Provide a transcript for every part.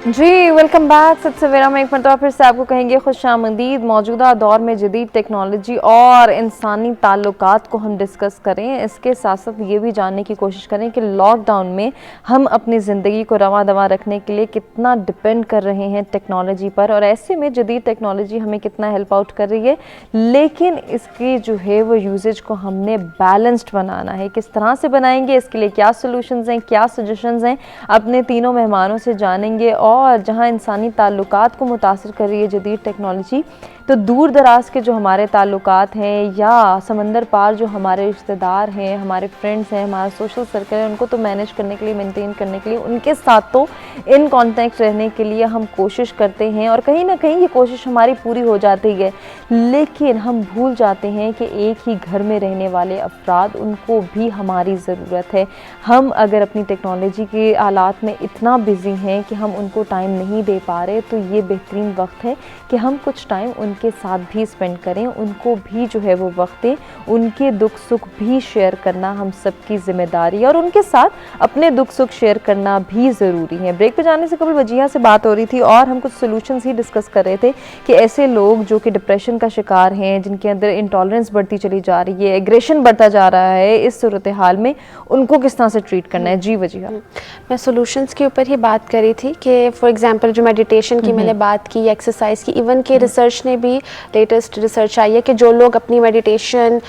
जी welcome back. सबसे सवेरा में एक मरतबा फिर से आपको कहेंगे खुशामदीद। मौजूदा दौर में जदीद टेक्नोलॉजी और इंसानी ताल्लुकात को हम डिस्कस करें, इसके साथ साथ ये भी जानने की कोशिश करें कि लॉकडाउन में हम अपनी ज़िंदगी को रवां दवां रखने के लिए कितना डिपेंड कर रहे हैं टेक्नोलॉजी पर, और ऐसे में जदीद टेक्नोलॉजी हमें कितना हेल्प आउट कर रही है। लेकिन इसकी जो है वो यूजेज को हमने बैलेंस्ड बनाना है। किस तरह से बनाएंगे, इसके लिए क्या सोल्यूशंस हैं, क्या सजेशंस हैं, अपने तीनों मेहमानों से जानेंगे। और जहां इंसानी ताल्लुकात को मुतासिर कर रही है जदीद टेक्नोलॉजी, तो दूर दराज के जो हमारे ताल्लुकात हैं या समंदर पार जो हमारे रिश्तेदार हैं, हमारे फ्रेंड्स हैं, हमारा सोशल सर्कल है, उनको तो मैनेज करने के लिए, मेंटेन करने के लिए, उनके साथ तो इन कांटेक्ट रहने के लिए हम कोशिश करते हैं। और कहीं ना कहीं ये कोशिश हमारी पूरी हो जाती है, लेकिन हम भूल जाते हैं कि एक ही घर में रहने वाले अफराद, उनको भी हमारी ज़रूरत है। हम अगर अपनी टेक्नोलॉजी के आलात में इतना बिजी हैं कि हम उनको टाइम नहीं दे पा रहे, तो ये बेहतरीन वक्त है कि हम कुछ टाइम उनके साथ भी स्पेंड करें, उनको भी जो है वो वक्त दें। उनके दुख सुख भी शेयर करना हम सबकी जिम्मेदारी है, और उनके साथ अपने दुख सुख शेयर करना भी ज़रूरी है। ब्रेक पे जाने से कबल वजीहा से बात हो रही थी और हम कुछ सोल्यूशंस ही डिस्कस कर रहे थे कि ऐसे लोग जो कि डिप्रेशन का शिकार हैं, जिनके अंदर इंटॉलरेंस बढ़ती चली जा रही है, एग्रेशन बढ़ता जा रहा है, इस सूरत हाल में उनको किस तरह से ट्रीट करना है। जी वजीहा, मैं सोल्यूशंस के ऊपर ही बात करी थी कि फॉर एग्जांपल जो मेडिटेशन की मैंने बात की, एक्सरसाइज की, इवन के रिसर्च ने भी, लेटेस्ट रिसर्च आई है कि जो लोग अपनी मेडिटेशन,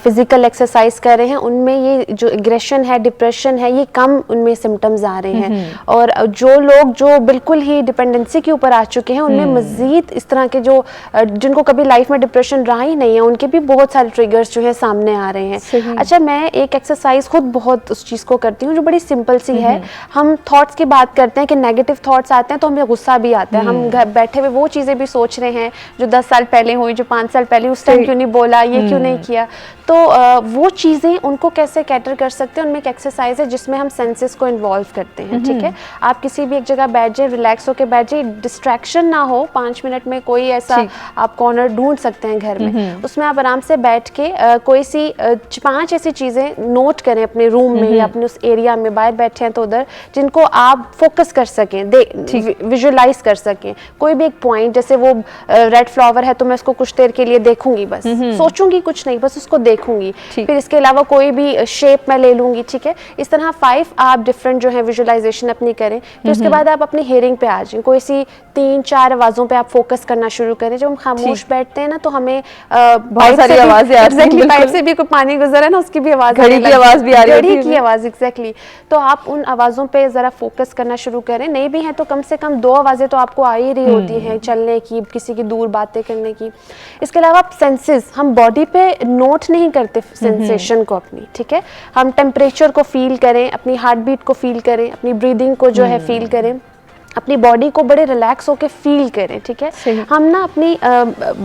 फिजिकल एक्सरसाइज कर रहे हैं, उनमें ये जो एग्रेशन है, डिप्रेशन है, ये कम उनमें सिम्टम्स आ रहे हैं। और जो लोग जो बिल्कुल ही डिपेंडेंसी के ऊपर आ चुके हैं, उनमें मजीद इस तरह के जो जिनको कभी लाइफ में डिप्रेशन रहा ही नहीं है, उनके भी बहुत सारे ट्रिगर्स जो है सामने आ रहे हैं। अच्छा, मैं एक एक्सरसाइज खुद बहुत उस चीज़ को करती हूँ जो बड़ी सिंपल सी है। हम थॉट्स की बात करते हैं कि नेगेटिव थॉट्स आते हैं तो हमें गुस्सा भी आता है, हम घर बैठे हुए वो चीज़ें भी सोच रहे हैं जो 10 साल पहले हुई, जो 5 साल पहले, उस टाइम क्यों नहीं बोला, ये क्यों नहीं किया। तो वो चीज़ें उनको कैसे कैटर कर सकते हैं, उनमें एक एक्सरसाइज है जिसमें हम सेंसेस को इन्वॉल्व करते हैं। ठीक है, आप किसी भी एक जगह बैठ जाए, रिलैक्स होकर बैठ जाए, डिस्ट्रैक्शन ना हो। 5 मिनट में कोई ऐसा आप कॉर्नर ढूंढ सकते हैं घर में, उसमें आप आराम से बैठ के कोई सी 5 ऐसी चीज़ें नोट करें अपने रूम में या अपने उस एरिया में, बाहर बैठे हैं तो उधर, जिनको आप फोकस कर सकें, विजुअलाइज कर सकें। कोई भी एक पॉइंट, जैसे वो रेड फ्लावर है तो मैं उसको कुछ देर के लिए देखूंगी, बस सोचूंगी कुछ नहीं, बस उसको देखूंगी। फिर इसके अलावा कोई भी शेप मैं ले लूंगी। ठीक है, इस तरह 5 आप डिफरेंट जो है विजुअलाइजेशन अपनी करें। फिर उसके बाद आप अपनी हियरिंग पे आ जाएं, कोई सी 3-4 आवाज़ों पे आप फोकस करना शुरू करें। जब हम खामोश बैठते हैं ना, तो हमें बहुत सारी आवाज़ें आती हैं, पाइप से भी कोई पानी गुजरा ना, उसकी भी आवाज़, घड़ी की आवाज़ भी आ रही है, घड़ी की आवाज़, एग्जैक्टली। तो आप उन आवाज़ों पे ज़रा फोकस करना शुरू करें। नहीं भी हैं तो कम से कम 2 आवाज़ें तो आपको आ ही रही होती हैं, चलने की, किसी की दूर बातें करने की। इसके अलावा सेंसेस, हम बॉडी पे नोट नहीं करते सेंसेशन को अपनी। ठीक है, हम टेम्परेचर को फील करें, अपनी हार्ट बीट को फील करें, अपनी ब्रीदिंग को जो है फील करें, अपनी बॉडी को बड़े रिलैक्स होकर फील करें। ठीक है, हम ना अपनी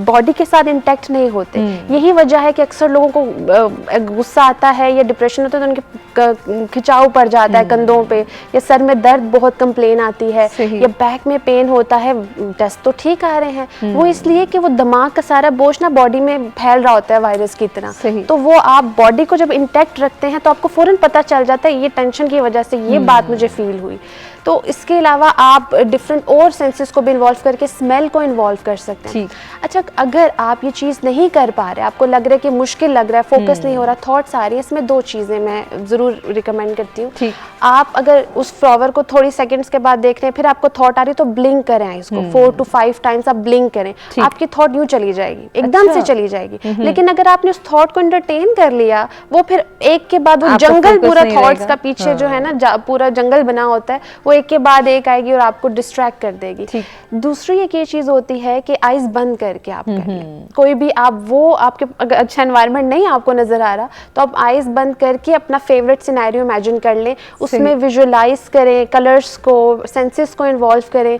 बॉडी के साथ इंटैक्ट नहीं होते। यही वजह है कि अक्सर लोगों को गुस्सा आता है या डिप्रेशन होता है तो उनके खिंचाव पड़ जाता है कंधों पे, या सर में दर्द बहुत कंप्लेन आती है, या बैक में पेन होता है। टेस्ट तो ठीक आ रहे हैं, वो इसलिए कि वो दिमाग का सारा बोझ ना बॉडी में फैल रहा होता है वायरस की तरह। तो वो आप बॉडी को जब इंटैक्ट रखते हैं तो आपको फौरन पता चल जाता है ये टेंशन की वजह से ये बात मुझे फील हुई। तो इसके अलावा आप डिफरेंट और सेंसेस को भी इन्वॉल्व करके स्मेल को इन्वॉल्व कर सकते हैं। अच्छा, अगर आप ये चीज़ नहीं कर पा रहे, आपको लग रहा है कि मुश्किल लग रहा है, फोकस नहीं हो रहा, थॉट्स आ रही है, इसमें 2 चीज़ें मैं ज़रूर रिकमेंड करती हूँ। आप अगर उस फ्लावर को थोड़ी सेकंड्स के बाद देख रहे हैं, फिर आपको थॉट आ रही है तो ब्लिंक करें इसको 4 to 5 टाइम्स आप ब्लिंक करें, आपकी थॉट यूँ चली जाएगी, एकदम से चली जाएगी। लेकिन अगर आपने उस थॉट को एंटरटेन कर लिया, वो फिर एक के बाद वो जंगल, पूरा थॉट्स का पीछे जो है ना पूरा जंगल बना होता है, वो एक के बाद एक आएगी और आपको डिस्ट्रैक्ट कर देगी। दूसरी एक ये चीज होती है कि आइज बंद करके आप कर लें। कोई भी आप, वो आपके अगर अच्छा एनवायरनमेंट नहीं आपको नजर आ रहा तो आप आइज बंद करके अपना फेवरेट सिनेरियो इमेजिन कर लें, उसमें विजुअलाइज करें, कलर्स को, सेंसेस को इन्वॉल्व करें।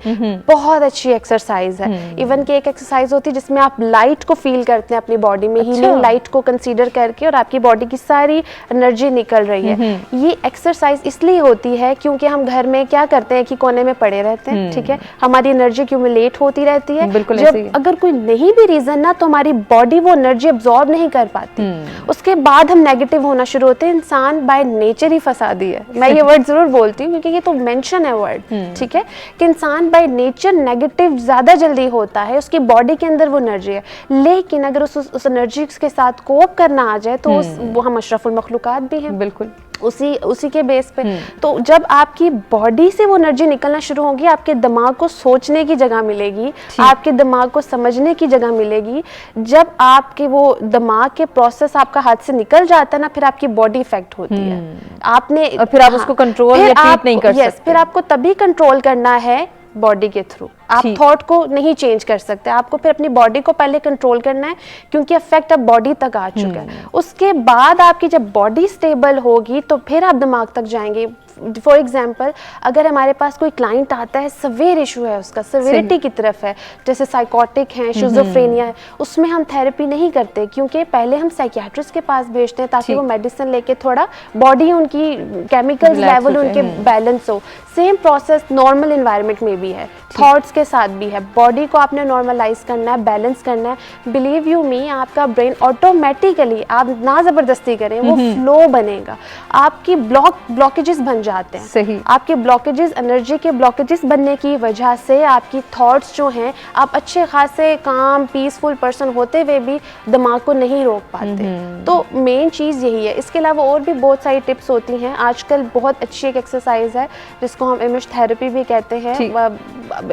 बहुत अच्छी एक्सरसाइज है। इवन की एक एक्सरसाइज होती है जिसमें आप लाइट को फील करते हैं अपनी बॉडी में, हीलिंग लाइट को कंसीडर करके, और आपकी बॉडी की सारी एनर्जी निकल रही है। ये एक्सरसाइज इसलिए होती है क्योंकि हम घर में क्या क्या करते हैं कि कोने में पड़े रहते हैं, ठीक है, हमारी एनर्जी एक्यूमुलेट होती रहती है। बिल्कुल जब ऐसे ही। अगर कोई नहीं भी रीजन ना, तो हमारी बॉडी वो एनर्जी अब्सॉर्ब नहीं कर पाती, उसके बाद हम नेगेटिव होना शुरू होते हैं। इंसान बाय नेचर ही फसादी है, मैं ये वर्ड जरूर बोलती हूँ क्योंकि ये तो मेंशन है वर्ड, ठीक है, कि इंसान बाय नेचर नेगेटिव ज्यादा जल्दी होता है, उसकी बॉडी के अंदर वो एनर्जी है। लेकिन अगर उस एनर्जी के साथ कोप करना आ जाए तो वो हम अशरफुल मखलूकात भी हैं, बिल्कुल उसी के बेस पे। तो जब आपकी बॉडी से वो एनर्जी निकलना शुरू होगी, आपके दिमाग को सोचने की जगह मिलेगी, आपके दिमाग को समझने की जगह मिलेगी। जब आपके वो दिमाग के प्रोसेस आपका हाथ से निकल जाता है ना, फिर आपकी बॉडी इफेक्ट होती है। आपने और फिर आप उसको कंट्रोल या ट्रीट नहीं कर सकते। फिर आपको तभी कंट्रोल करना है बॉडी के थ्रू। आप थॉट को नहीं चेंज कर सकते, आपको फिर अपनी बॉडी को पहले कंट्रोल करना है, क्योंकि इफेक्ट अब बॉडी तक आ चुका है। उसके बाद आपकी जब बॉडी स्टेबल होगी तो फिर आप दिमाग तक जाएंगे। फॉर एग्जाम्पल, अगर हमारे पास कोई क्लाइंट आता है, सवेयर इशू है, उसका सवेरिटी की तरफ है, जैसे साइकोटिक है, शिज़ोफ्रेनिया है, उसमें हम थेरेपी नहीं करते, क्योंकि पहले हम साइकियाट्रिस्ट के पास भेजते हैं ताकि वो मेडिसिन लेके थोड़ा बॉडी उनकी केमिकल लेवल उनके बैलेंस हो। सेम प्रोसेस नॉर्मल एनवायरनमेंट में भी है, थॉट्स के साथ भी है। बॉडी को आपने नॉर्मलाइज करना है, बैलेंस करना है। बिलीव यू मी, आपका ब्रेन ऑटोमेटिकली, आप ना जबरदस्ती करें, वो फ्लो बनेगा। आपकी ब्लॉकेजेस बन जाते हैं। सही। आपके ब्लॉकेजेस, एनर्जी के ब्लॉकेजेस बनने की वजह से आपकी थॉट्स जो हैं, आप अच्छे खासे काम पीसफुल पर्सन होते हुए भी दिमाग को नहीं रोक पाते। तो मेन चीज़ यही है। इसके अलावा और भी बहुत सारी टिप्स होती हैं। आजकल बहुत अच्छी एक एक्सरसाइज है जिसको हम इमेज थेरेपी भी कहते हैं।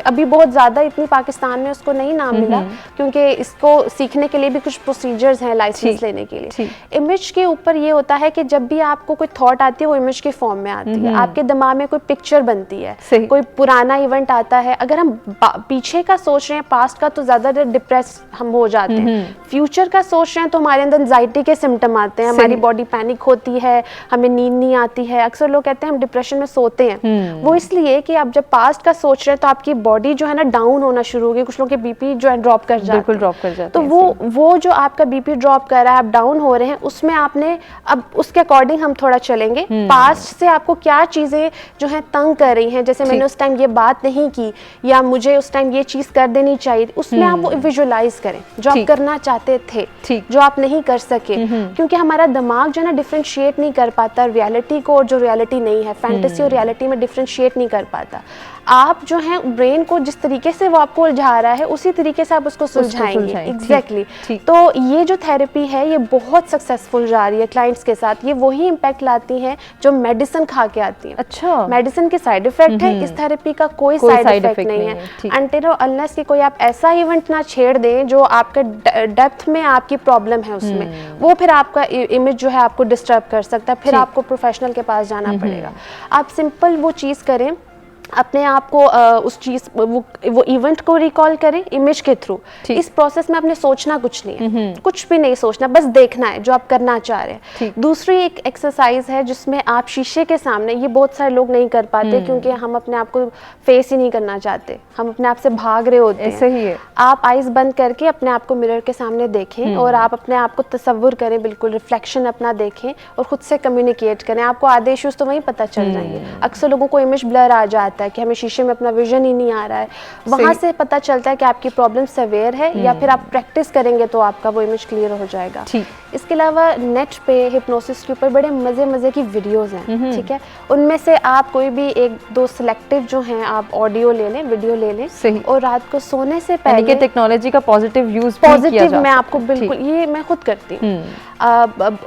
अभी बहुत ज़्यादा इतनी पाकिस्तान में उसको नहीं नाम मिला, क्योंकि इसको सीखने के लिए भी कुछ प्रोसीजर्स हैं लाइसेंस लेने के लिए। इमेज के ऊपर ये होता है कि जब भी आपको कोई थॉट आती है, वो इमेज के फॉर्म में आती है। आपके दिमाग में कोई पिक्चर बनती है, कोई पुराना इवेंट आता है। अगर हम पीछे का सोच रहे हैं, पास्ट का, तो ज़्यादा डिप्रेस हम हो जाते हैं। फ्यूचर का सोच रहे हैं तो हमारे अंदर एंजाइटी के सिम्टम आते हैं, हमारी बॉडी पैनिक होती है, हमें नींद नहीं आती है। अक्सर लोग कहते हैं हम डिप्रेशन में सोते हैं, वो इसलिए कि आप जब पास्ट का सोच रहे हैं तो आपकी बॉडी जो है ना डाउन होना शुरू हो गई। कुछ लोगों के बीपी जो है ड्रॉप कर जाते हैं, ड्रॉप कर जाते तो हैं। वो जो आपका बीपी ड्रॉप कर रहा है, आप डाउन हो रहे हैं, उसमें आपने अब उसके अकॉर्डिंग हम थोड़ा चलेंगे। पास्ट से आपको क्या चीजें जो है तंग कर रही हैं, जैसे मैंने उस टाइम ये बात नहीं की, या मुझे उस टाइम ये चीज कर देनी चाहिए, उसमें आप वो विजुअलाइज करें जो आप करना चाहते थे, जो आप नहीं कर सके। क्योंकि हमारा दिमाग जो है ना डिफरेंशिएट नहीं कर पाता रियलिटी को और जो रियलिटी नहीं है, फैंटेसी और रियलिटी में डिफरेंशिएट नहीं कर पाता। आप जो है ब्रेन को जिस तरीके से वो आपको उलझा रहा है, उसी तरीके से आप उसको सुलझाएंगे। एग्जैक्टली। तो ये जो थेरेपी है, ये बहुत सक्सेसफुल जा रही है क्लाइंट्स के साथ। ये वही इम्पैक्ट लाती हैं जो मेडिसिन खा के आती हैं। अच्छा। मेडिसिन के साइड इफेक्ट है, इस थेरेपी का कोई साइड इफेक्ट नहीं है। अनटिल और अनलेस कि कोई आप ऐसा इवेंट ना छेड़ दें जो आपके डेप्थ में आपकी प्रॉब्लम है उसमें, वो फिर आपका इमेज जो है आपको डिस्टर्ब कर सकता है। फिर आपको प्रोफेशनल के पास जाना पड़ेगा। आप सिंपल वो चीज़ करें, अपने आप को उस चीज वो इवेंट को रिकॉल करें इमेज के थ्रू। इस प्रोसेस में आपने सोचना कुछ नहीं है, कुछ भी नहीं सोचना, बस देखना है जो आप करना चाह रहे हैं। दूसरी एक एक्सरसाइज है जिसमें आप शीशे के सामने, ये बहुत सारे लोग नहीं कर पाते क्योंकि हम अपने आप को फेस ही नहीं करना चाहते, हम अपने आप से भाग रहे होते हैं। सही है। आप आइज बंद करके अपने आप को मिरर के सामने देखें और आप अपने आप को तसव्वुर करें, बिल्कुल रिफ्लेक्शन अपना देखें और खुद से कम्युनिकेट करें। आपको आधे इश्यूज तो वहीं पता चल जाएंगे। अक्सर लोगों को इमेज ब्लर आ जाता है कि हमें शीशे में अपना विजन ही नहीं आ रहा है, वहां से पता चलता है कि आपकी प्रॉब्लम सेवियर है, या फिर आप प्रैक्टिस करेंगे तो आपका वो इमेज क्लियर हो जाएगा। इसके अलावा नेट पे हिप्नोसिस के ऊपर बड़े मजे की वीडियोस हैं, ठीक है, उनमें से आप कोई भी एक दो सिलेक्टिव जो हैं आप ऑडियो ले लें, वीडियो ले लें, और रात को सोने से पहले टेक्नोलॉजी का पॉजिटिव यूज मैं आपको बिल्कुल, ये मैं खुद करती हूँ,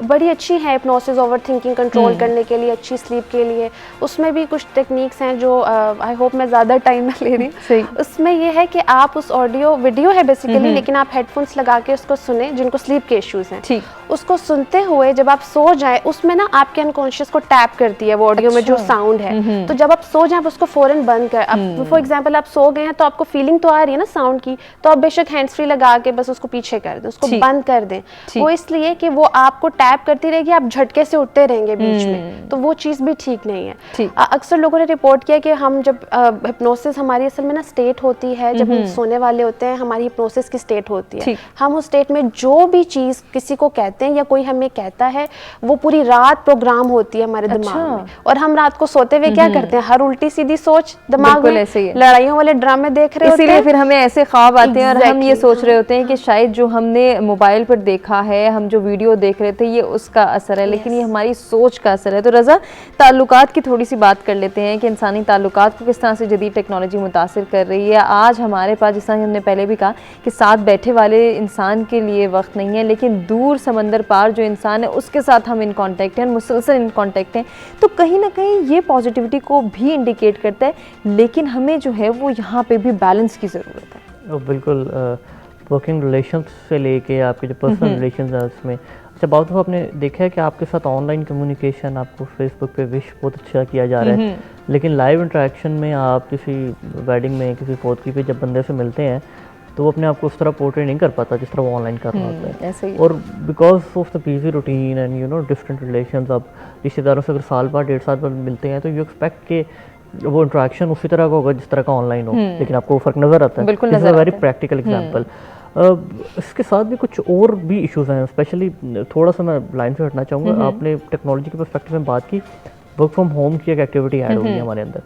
बड़ी अच्छी है हिप्नोसिस ओवर थिंकिंग कंट्रोल करने के लिए, अच्छी स्लीप के लिए। उसमें भी कुछ टेक्निक्स हैं जो आई होप मैं ज़्यादा टाइम ना ले रही। उसमें ये है कि आप उस ऑडियो वीडियो है बेसिकली, लेकिन आप हेडफोन्स लगा के उसको सुने, जिनको स्लीप के इश्यूज हैं, उसको सुनते हुए जब आप सो जाए, उसमें ना आपके अनकॉन्शियस को टैप करती है वो ऑडियो में जो साउंड है। तो जब आप सो जाए, आप उसको फौरन बंद कर, फॉर एग्जाम्पल आप सो गए हैं तो आपको फीलिंग तो आ रही है ना साउंड की, तो आप बेशक हैंड्स फ्री लगा के बस उसको पीछे कर दें, उसको बंद कर दें। वो इसलिए कि वो आपको टैप करती रहेगी, आप झटके से उठते रहेंगे बीच में, तो वो चीज़ भी ठीक नहीं है। अक्सर लोगों ने रिपोर्ट किया कि हम जब हिप्नोसिस, हमारी असल में ना स्टेट होती है, जब हम सोने वाले होते हैं, हमारी हिप्नोसिस की स्टेट होती है। हम उस स्टेट में जो भी चीज़ किसी को कहते बताते हैं या कोई हमें कहता है, वो पूरी रात प्रोग्राम होती है हमारे दिमाग में, और हम रात को सोते हुए क्या करते हैं, हर उल्टी सीधी सोच दिमाग में, ऐसे ही है। लड़ाइयों वाले ड्रामे देख रहे होते हैं, इसीलिए फिर हमें ऐसे ख्वाब आते हैं और हम ये सोच रहे हाँ। होते हैं कि शायद जो हमने मोबाइल पर देखा है, हम जो वीडियो देख रहे थे, ये उसका असर है, लेकिन ये हमारी सोच का असर है। तो रज़ा, ताल्लुकात की थोड़ी सी बात कर लेते हैं कि इंसानी ताल्लुकात को किस तरह से जदीद टेक्नोलॉजी मुतासिर कर रही है। आज हमारे पास, जिस तरह हमने पहले भी कहा कि साथ बैठे वाले इंसान के लिए वक्त नहीं है, लेकिन दूर समंदर पार जो इंसान है उसके साथ हम इन कांटेक्ट हैं, मुसलसल इन कांटेक्ट हैं, तो कहीं ना कहीं ये पॉजिटिविटी को भी इंडिकेट करता है, लेकिन हमें जो है वो यहाँ पे भी बैलेंस की ज़रूरत है। बिल्कुल, वर्किंग रिलेशंस से लेके आपके जो पर्सनल रिलेशंस हैं उसमें, अच्छा बहुत दफ़ा आपने देखा है कि आपके साथ ऑनलाइन कम्युनिकेशन, आपको फेसबुक पे विश बहुत अच्छा किया जा रहा है, लेकिन लाइव इंटरेक्शन में आप किसी वेडिंग में, किसी पोतरी पे जब बंदे से मिलते हैं तो वो अपने आप को उस तरह पोर्ट्रेट नहीं कर पाता जिस तरह वो ऑनलाइन कर रहा होता है। ऐसे ही। और because of the busy routine and different relations, अब रिश्तेदारों से अगर साल बाद 1.5 साल बाद मिलते हैं तो यू एक्सपेक्ट के वो इंटरेक्शन उसी तरह का होगा जिस तरह का ऑनलाइन हो, लेकिन आपको वो फर्क नज़र आता है। बिल्कुल this is a very practical example. इसके साथ भी कुछ और भी इश्यूज हैं, स्पेशली थोड़ा सा मैं लाइन से हटना चाहूँगा। आपने टेक्नोलॉजी के पर्सपेक्टिव में बात की, वर्क फ्रॉम होम की एक एक्टिविटी ऐड होगी हमारे अंदर,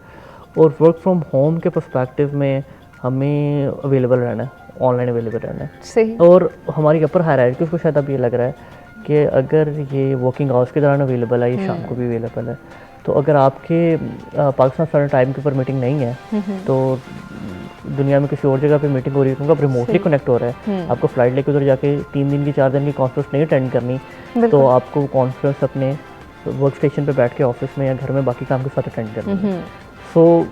और वर्क फ्रॉम होम के पर्सपेक्टिव में हमें अवेलेबल रहना है, ऑनलाइन अवेलेबल रहना है। सही। और हमारी अपर हायरार्की को शायद अब ये लग रहा है कि अगर ये वर्किंग आवर्स के दौरान अवेलेबल है, ये शाम को भी अवेलेबल है, तो अगर आपके पाकिस्तान स्टैंडर्ड टाइम के ऊपर मीटिंग नहीं है तो दुनिया में किसी और जगह पे मीटिंग हो रही है, क्योंकि आप रिमोटली कनेक्ट हो रहा है, आपको फ्लाइट लेके उधर जाके 3 दिन की 4 दिन की कॉन्फ्रेंस नहीं अटेंड करनी, तो आपको कॉन्फ्रेंस अपने वर्क स्टेशन पे बैठ के ऑफिस में या घर में बाकी काम के साथ अटेंड करनी है। सो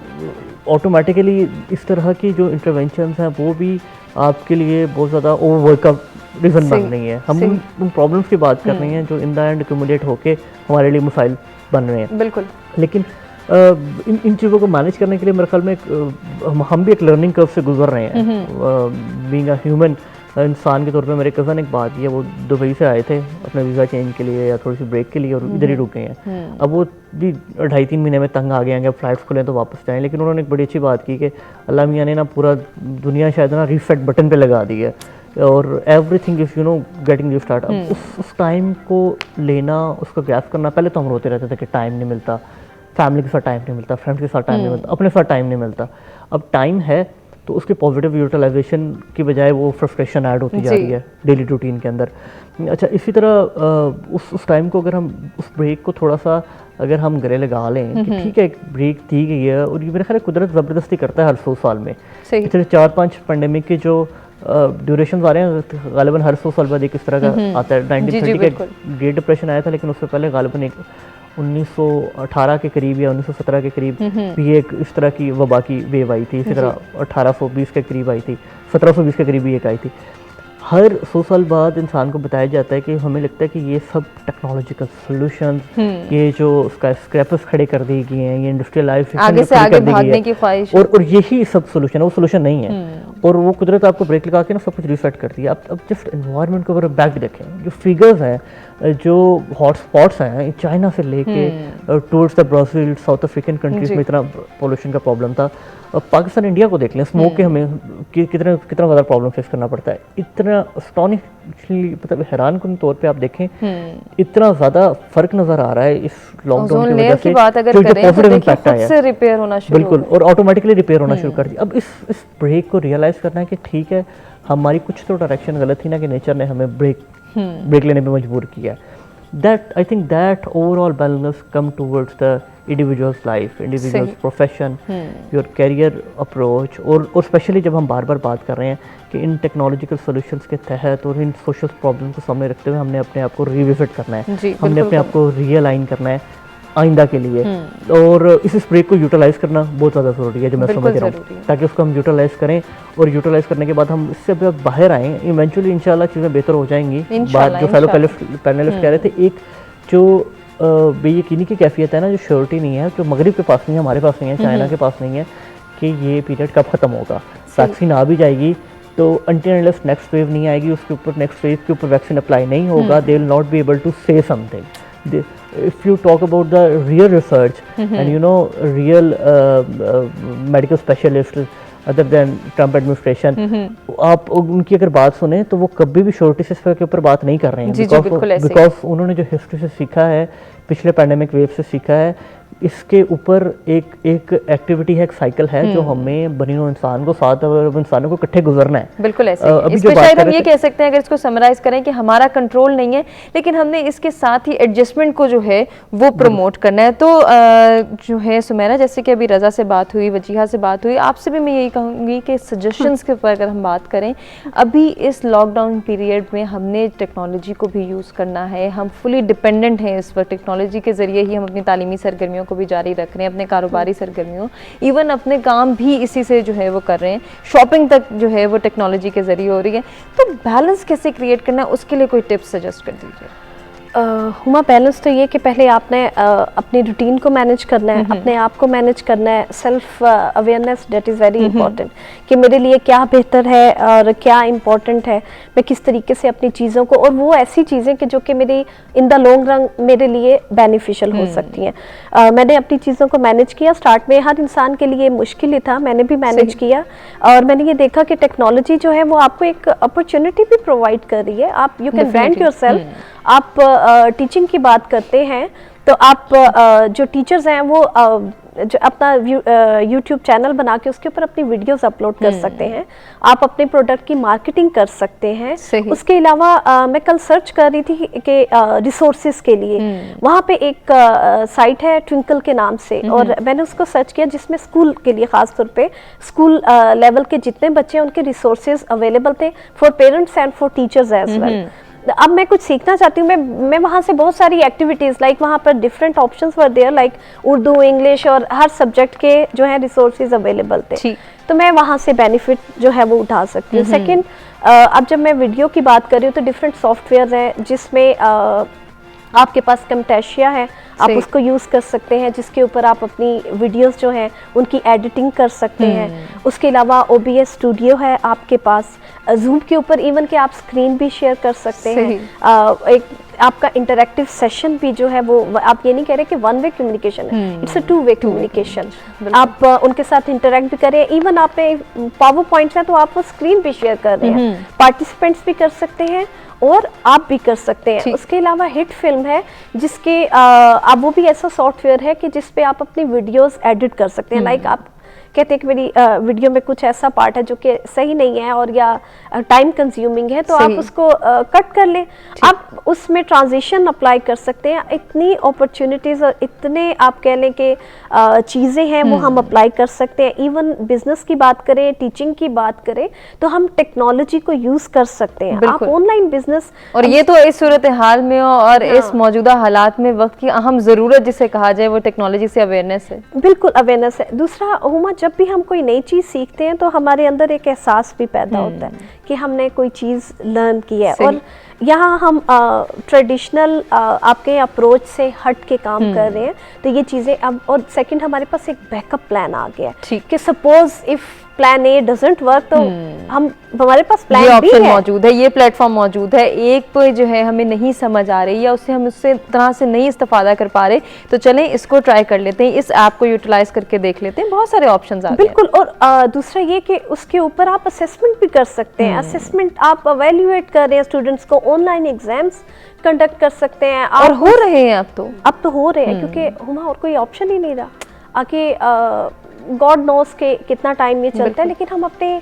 ऑटोमेटिकली इस तरह की जो इंटरवेंशंस हैं वो भी आपके लिए बहुत ज़्यादा ओवरवर्क का रीज़न बन रही है। हम उन प्रॉब्लम्स की बात कर रहे हैं जो इन द एंड एक्यूमुलेट होके हमारे लिए मसाइल बन रहे हैं। बिल्कुल। लेकिन इन चीज़ों को मैनेज करने के लिए मेरे ख्याल में हम भी एक लर्निंग कर्व से गुजर रहे हैं। बीइंग अ ह्यूमन इंसान के तौर पे, मेरे कज़न एक बात ये, वो दुबई से आए थे अपना वीज़ा चेंज के लिए या थोड़ी सी ब्रेक के लिए, और इधर ही रुक गए हैं। अब वो भी 2.5-3 महीने में तंग आ गए हैं कि अब फ्लाइट्स खुलें तो वापस जाएं, लेकिन उन्होंने एक बड़ी अच्छी बात की कि अल्लाह मियाँ ने ना पूरा दुनिया शायद ना रीसेट बटन पे लगा दी है और एवरीथिंग इज़ गेटिंग रीस्टार्ट। अब उस टाइम को लेना, उसको ग्रैस्प करना, पहले तो हम रोते रहते थे कि टाइम नहीं मिलता, फैमिली के साथ टाइम नहीं मिलता, फ्रेंड्स के साथ टाइम नहीं मिलता, अपने साथ टाइम नहीं मिलता। अब टाइम है तो उसके पॉजिटिव यूटिलाइजेशन की बजाय वो फ्रस्ट्रेशन ऐड होती जा रही है डेली रूटीन के अंदर। अच्छा, इसी तरह उस टाइम को अगर हम उस ब्रेक को थोड़ा सा अगर हम गले लगा लें कि ठीक है एक ब्रेक दी गई है, और ये मेरे ख्याल कुदरत ज़बरदस्ती करता है हर 100 साल में। पिछले 4-5 पेंडेमिक के जो ड्यूरेशन आ रहे हैं गालिबन हर 100 साल बाद एक इस तरह का आता है। 1930 का ग्रेट डिप्रेशन आया था, लेकिन उससे पहले गालिबन एक 1918 के करीब या 1917 के करीब भी एक इस तरह की वबा की वेव आई थी। इसी तरह 1820 के करीब आई थी, 1720 के करीब भी एक आई थी। हर 100 साल बाद इंसान को बताया जाता है कि हमें लगता है कि ये सब टेक्नोलॉजिकल सॉल्यूशंस, ये जो स्क्रैपर्स खड़े कर दी गए हैं, ये इंडस्ट्रियलाइजेशन आगे से आगे भागने की ख्वाहिश, और यही सब सॉल्यूशन है, वो सॉल्यूशन नहीं है। और वो कुदरत आपको ब्रेक लगा के ना सब कुछ रीसेट करती है। अब जस्ट एनवायरनमेंट को अगर बैक देखें, जो फिगर्स हैं, जो हॉट स्पॉट्स हैं, चाइना से लेके towards the Brazil, south African countries में इतना पोल्यूशन का प्रॉब्लम था। पाकिस्तान, इंडिया को देख लें, स्मोक के हमें कितना ज़्यादा प्रॉब्लम फेस करना पड़ता है। इतना अस्टॉनिशली, मतलब हैरानकुन तौर पे आप देखें, इतना ज़्यादा फ़र्क नज़र आ रहा है इस लॉकडाउन की वजह से। बात अगर करें तो देखिए खुद से रिपेयर होना शुरू, बिल्कुल, और ऑटोमेटिकली रिपेयर होना शुरू कर दिया। अब इस ब्रेक को रियलाइज़ करना है कि ठीक है, हमारी कुछ तो डायरेक्शन गलत थी ना, कि नेचर ने हमें ब्रेक लेने पे मजबूर किया। I think that overall balance come towards the individual's life, individual's profession, your career approach, और स्पेशली जब हम बार बार बात कर रहे हैं कि इन टेक्नोलॉजिकल सॉल्यूशंस के तहत और इन सोशल प्रॉब्लम को सामने रखते हुए हमने अपने आप को रिविजिट करना है, हमने अपने आप को रियलाइन करना है आइंदा के लिए, और इस ब्रेक को यूटिलाइज करना बहुत ज़्यादा ज़रूरी है, जो मैं समझ रहा हूँ, ताकि उसको हम यूटिलाइज करें, और यूटिलाइज करने के बाद हम इससे बाहर आएँ। इवेंचुअली इंशाल्लाह चीज़ें बेहतर हो जाएंगी। बात जो फेलो पैनलिस्ट कह रहे थे, एक जो बेयकीनी की कैफियत है ना, जो श्योरिटी नहीं है, जो मगरिब के पास नहीं है, हमारे पास नहीं है, चाइना के पास नहीं है, कि ये पीरियड कब ख़त्म होगा। वैक्सीन आ भी जाएगी तो अनटिल अनलेस नेक्स्ट वेव नहीं आएगी, उसके ऊपर नेक्स्ट वेव के ऊपर वैक्सीन अप्लाई नहीं होगा, they will not be able to say something. If you talk about the real research and real medical specialists, other than Trump administration, आप उनकी अगर बात सुने तो वो कभी भी शॉर्टेजेस के ऊपर बात नहीं कर रहे हैं, बिकॉज उन्होंने जो हिस्ट्री से सीखा है, पिछले पैंडेमिक वेव से सीखा है, इसके ऊपर एक एक्टिविटी है, एक साइकिल है जो हमें बनीनो इंसान को, 7 अरब इंसानों को इकट्ठे गुजरना है। बिल्कुल ऐसे ही। इस पे शायद हम ये कह सकते हैं, अगर इसको समराइज करें, कि हमारा कंट्रोल नहीं है, लेकिन हमने इसके साथ ही एडजस्टमेंट को जो है वो प्रमोट करना है। तो जो है सुमेरा, जैसे कि अभी रजा से बात हुई, वजीहा से बात हुई, आपसे भी मैं यही कहूँगी कि सजेशंस के ऊपर अगर हम बात करें, अभी इस लॉकडाउन पीरियड में हमने टेक्नोलॉजी को भी यूज़ करना है, हम फुली डिपेंडेंट हैं इस पर, टेक्नोलॉजी के ज़रिए ही हम अपनी तालीमी सरगर्मियों को भी जारी रख रहे हैं, अपने कारोबारी सरगर्मियों, इवन अपने काम भी इसी से जो है वो कर रहे हैं, शॉपिंग तक जो है वो टेक्नोलॉजी के जरिए हो रही है। तो बैलेंस कैसे क्रिएट करना है, उसके लिए कोई टिप्स सजेस्ट कर दीजिए। हुमा, बैलेंस तो ये कि पहले आपने अपनी रूटीन को मैनेज करना है, अपने आप को मैनेज करना है, self awareness that is very important, कि मेरे लिए क्या बेहतर है और क्या इम्पोर्टेंट है, मैं किस तरीके से अपनी चीज़ों को, और वो ऐसी चीज़ें कि जो कि मेरी इन द लॉन्ग रन मेरे लिए बेनिफिशियल हो सकती हैं। मैंने अपनी चीज़ों को मैनेज किया, स्टार्ट में हर इंसान के लिए मुश्किल ही था, मैंने भी मैनेज किया, और मैंने ये देखा कि टेक्नोलॉजी जो है वो आपको एक अपॉर्चुनिटी भी प्रोवाइड कर रही है। आप यू कैन ब्रांड योरसेल्फ। आप टीचिंग की बात करते हैं तो आप जो टीचर्स हैं वो जो अपना यूट्यूब चैनल बना के उसके ऊपर अपनी वीडियोस अपलोड कर सकते हैं, आप अपने प्रोडक्ट की मार्केटिंग कर सकते हैं। उसके अलावा मैं कल सर्च कर रही थी कि रिसोर्सेज के लिए, वहाँ पे एक साइट है ट्विंकल के नाम से, और मैंने उसको सर्च किया, जिसमें स्कूल के लिए खास तौर पे स्कूल लेवल के जितने बच्चे हैं उनके रिसोर्सेज अवेलेबल थे for parents and for teachers as well. अब मैं कुछ सीखना चाहती हूँ, मैं वहाँ से बहुत सारी एक्टिविटीज़, लाइक वहाँ पर different options were there, like Urdu, English, और हर सब्जेक्ट के जो है रिसोर्सेज अवेलेबल थे, तो मैं वहाँ से बेनिफिट जो है वो उठा सकती हूँ। सेकंड, अब जब मैं वीडियो की बात कर रही हूँ तो डिफरेंट सॉफ्टवेयर हैं, जिसमें आपके पास कैमटेशिया है, आप उसको यूज़ कर सकते हैं, जिसके ऊपर आप अपनी वीडियोस जो हैं उनकी एडिटिंग कर सकते हैं। उसके अलावा OBS स्टूडियो है आपके पास, जूम के ऊपर इवन कि आप स्क्रीन भी शेयर कर सकते हैं। एक आपका इंटरैक्टिव सेशन भी जो है वो, आप ये नहीं कह रहे कि वन वे कम्युनिकेशन है, इट्स अ 2 वे कम्युनिकेशन। आप उनके साथ इंटरैक्ट भी करें, इवन आपने पावर पॉइंट्स हैं तो आप वो स्क्रीन भी शेयर कर रहे हैं, पार्टिसिपेंट्स भी कर सकते हैं और आप भी कर सकते हैं। उसके अलावा हिट फिल्म है, जिसके आप, वो भी ऐसा सॉफ्टवेयर है कि जिस पे आप अपनी वीडियोस एडिट कर सकते हैं। लाइक आप कहते हैं कि मेरी वीडियो में कुछ ऐसा पार्ट है जो कि सही नहीं है और या टाइम कंज्यूमिंग है, तो आप उसको कट कर लें, आप उसमें ट्रांजिशन अप्लाई कर सकते हैं। इतनी अपॉर्चुनिटीज़ और इतने आप कह लें कि चीज़ें हैं वो हम अप्लाई कर सकते हैं। इवन बिजनेस की बात करें, टीचिंग की बात करें, तो हम टेक्नोलॉजी को यूज़ कर सकते हैं। आप ऑनलाइन बिजनेस, और ये तो इस सूरत हाल में और इस मौजूदा हालात में वक्त की अहम ज़रूरत जिसे कहा जाए वो टेक्नोलॉजी से अवेयरनेस है। बिल्कुल अवेयरनेस है। दूसरा हुमा, जब भी हम कोई नई चीज़ सीखते हैं तो हमारे अंदर एक एहसास भी पैदा होता है कि हमने कोई चीज़ लर्न की है, और यहाँ हम ट्रेडिशनल आपके अप्रोच से हट के काम कर रहे हैं, तो ये चीज़ें अब, और सेकंड हमारे पास एक बैकअप प्लान आ गया है कि suppose if plan A doesn't work, तो हमारे पास प्लान बी ऑप्शन मौजूद है, ये प्लेटफॉर्म मौजूद है। एक पे जो है हमें नहीं समझ आ रही या उससे हम उससे तरह से नहीं इस्तेफादा कर पा रहे, तो चलें इसको ट्राई कर लेते हैं, इस ऐप को यूटिलाइज करके देख लेते हैं, बहुत सारे ऑप्शंस आ गए। बिल्कुल। और दूसरा ये कि उसके ऊपर आप असेसमेंट भी कर सकते हैं। असेसमेंट आप एवेल्युएट कर रहे हैं स्टूडेंट्स को, ऑनलाइन एग्जाम्स कंडक्ट कर सकते हैं, और हो रहे हैं अब तो हो रहे हैं, क्योंकि हुमा और कोई ऑप्शन ही नहीं रहा। आगे गॉड नोस के कितना टाइम ये चलता है, लेकिन हम अपने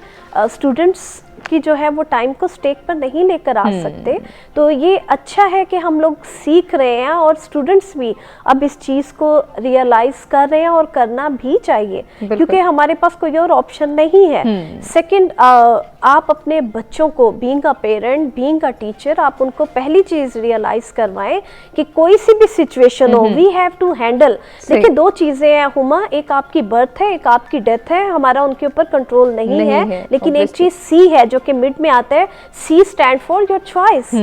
स्टूडेंट्स की जो है वो टाइम को स्टेक पर नहीं लेकर आ सकते। तो ये अच्छा है कि हम लोग सीख रहे हैं और स्टूडेंट्स भी अब इस चीज़ को रियलाइज कर रहे हैं, और करना भी चाहिए, क्योंकि हमारे पास कोई और ऑप्शन नहीं है। सेकंड, आप अपने बच्चों को, being a parent, being a teacher, आप उनको पहली चीज़ रियलाइज करवाएं कि कोई सी भी सिचुएशन हो, वी हैव टू हैंडल। देखिए, 2 चीज़ें हैं हुमा, एक आपकी बर्थ है, एक आपकी डेथ है, हमारा उनके ऊपर कंट्रोल नहीं है, लेकिन एक चीज़ सी है जो कि मिड में आता है, C stand for your choice.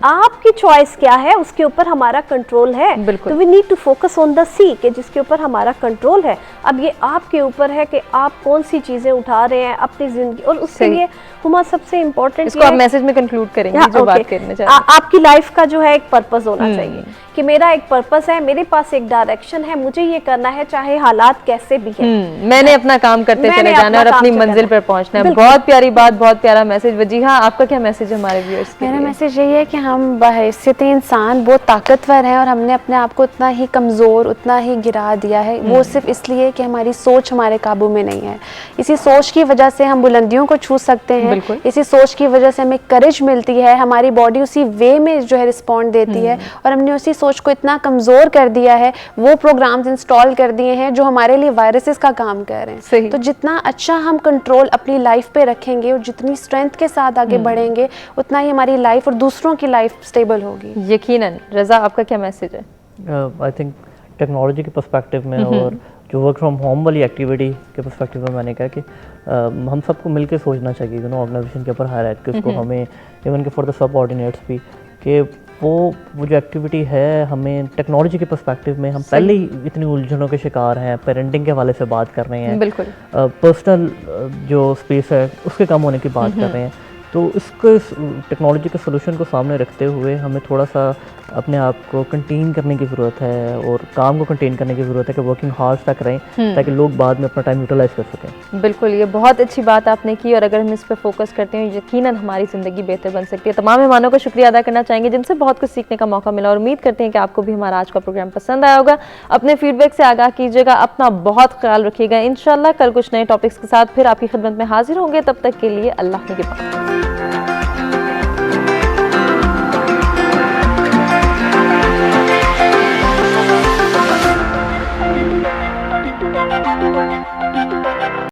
आपकी चॉइस क्या है उसके ऊपर हमारा कंट्रोल है। बिल्कुल। तो we need to focus on the C के जिसके ऊपर हमारा कंट्रोल है। अब ये आपके ऊपर है कि आप कौन सी चीजें उठा रहे हैं अपनी जिंदगी, और उसके सही। लिए हुमा सबसे इम्पोर्टेंट इसको आप मैसेज में कंक्लूड करेंगे हाँ, जो ओके। बात करने चाह रहे हैं। आपकी लाइफ का जो है एक पर्पस होना चाहिए कि मेरा एक पर्पस है, मेरे पास एक डायरेक्शन है, मुझे ये करना है चाहे हालात कैसे भी हैं। मैंने अपना काम करते मैंने चले जाना अपना और काम अपनी करते मंजिल जाना। पर पहुंचना है। बिल्कुल। बहुत प्यारी बात, बहुत प्यारा मैसेज। वजीहा, आपका क्या मैसेज है हमारे व्यूअर्स के मेरा लिए? मैसेज यही है कि हम बहैसियत इंसान बहुत ताकतवर हैं और हमने अपने आप को उतना ही कमज़ोर, उतना ही गिरा दिया है। वो सिर्फ इसलिए कि हमारी सोच हमारे काबू में नहीं है। इसी सोच की वजह से हम बुलंदियों को छू सकते हैं। बिल्कुल। इसी सोच की वजह से हमें करेज मिलती है, हमारी बॉडी उसी वे में जो है रिस्पॉन्ड देती है, और हमने उसी सोच को इतना कमज़ोर कर दिया है, वो प्रोग्राम्स इंस्टॉल कर दिए हैं जो हमारे लिए वायरसेस का काम कर रहे हैं। सही। तो जितना अच्छा हम कंट्रोल अपनी लाइफ पे रखेंगे और जितनी स्ट्रेंथ के साथ आगे बढ़ेंगे, उतना ही हमारी लाइफ और दूसरों की लाइफ स्टेबल होगी। यकीनन। रजा, आपका क्या मैसेज है? आई थिंक टेक्नोलॉजी के पर्सपेक्टिव में और जो वर्क फ्रॉम होम वाली एक्टिविटी के पर्सपेक्टिव में मैंने कहा कि हम सबको मिलकर सोचना चाहिए ऑर्गेनाइजेशन के ऊपर हायर एड के उसको हमें इवन के फॉर द सब ऑर्डिनेट्स भी कि वो जो एक्टिविटी है हमें टेक्नोलॉजी के पर्सपेक्टिव में हम पहले ही इतनी उलझनों के शिकार हैं, पेरेंटिंग के हवाले से बात कर रहे हैं, बिल्कुल। पर्सनल जो स्पेस है उसके कम होने की बात कर रहे हैं। तो इसको टेक्नोलॉजी के सोल्यूशन को सामने रखते हुए हमें थोड़ा सा अपने आप को कंटेन करने की ज़रूरत है और काम को कंटेन करने की ज़रूरत है कि वर्किंग हार्स तक रहें ताकि लोग बाद में अपना टाइम यूटिलाइज कर सकें। बिल्कुल, ये बहुत अच्छी बात आपने की और अगर हम इस पर फोकस करते हैं यकीनन हमारी ज़िंदगी बेहतर बन सकती है। तमाम मेहमानों का शुक्रिया अदा करना चाहेंगे जिनसे बहुत कुछ सीखने का मौका मिला और उम्मीद करते हैं कि आपको भी हमारा आज का प्रोग्राम पसंद आया होगा। अपने फीडबैक से आगाह कीजिएगा, अपना बहुत ख्याल रखिएगा। इंशाल्लाह कल कुछ नए टॉपिक्स के साथ फिर आपकी खिदमत में हाजिर होंगे। तब तक के लिए अल्लाह निगहबान।